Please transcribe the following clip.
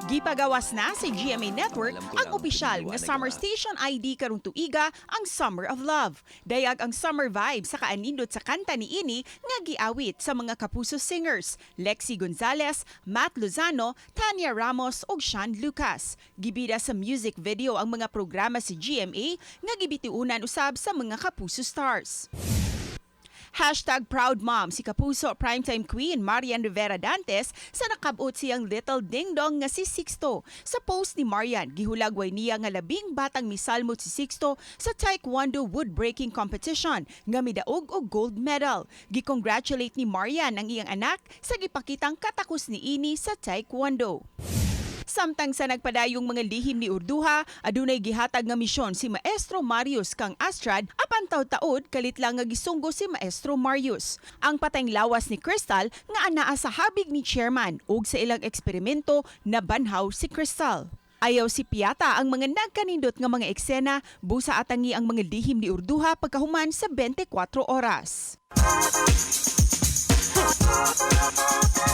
Gipagawas na sa GMA Network ang opisyal nga summer station ID karong tuiga ang Summer of Love. Dayag ang summer vibe sa kaanindot sa kanta ni ini nga giawit sa mga Kapuso singers Lexi Gonzalez, Matt Lozano, Tanya Ramos ug Sean Lucas. Gibida sa music video ang mga programa si GMA nga gibitiunan usab sa mga Kapuso stars. #Proud Mom si Kapuso Primetime Queen Marian Rivera-Dantes sa nagkab-ot siyang little Dingdong nga si Sixto. Sa post ni Marian, gihulagway niya nga labing batang misalmot si Sixto sa Taekwondo woodbreaking competition nga midaog og gold medal. Gi-congratulate ni Marian ang iyang anak sa gipakitang katakos ni ini sa Taekwondo. Samtang sa nagpadayong Mga Lihim Ni Urduja, adunay gihatag nga misyon si Maestro Marius kang Astrad, apan taud-taud kalit lang nga gisunggo si Maestro Marius. Ang patayng lawas ni Crystal nga anaa sa habig ni chairman ug sa ilang eksperimento na banhaw si Crystal. Ayaw si Piata ang mga nagkanindot nga mga eksena, busa atangi ang Mga Lihim Ni Urduja pagkahuman sa 24 oras.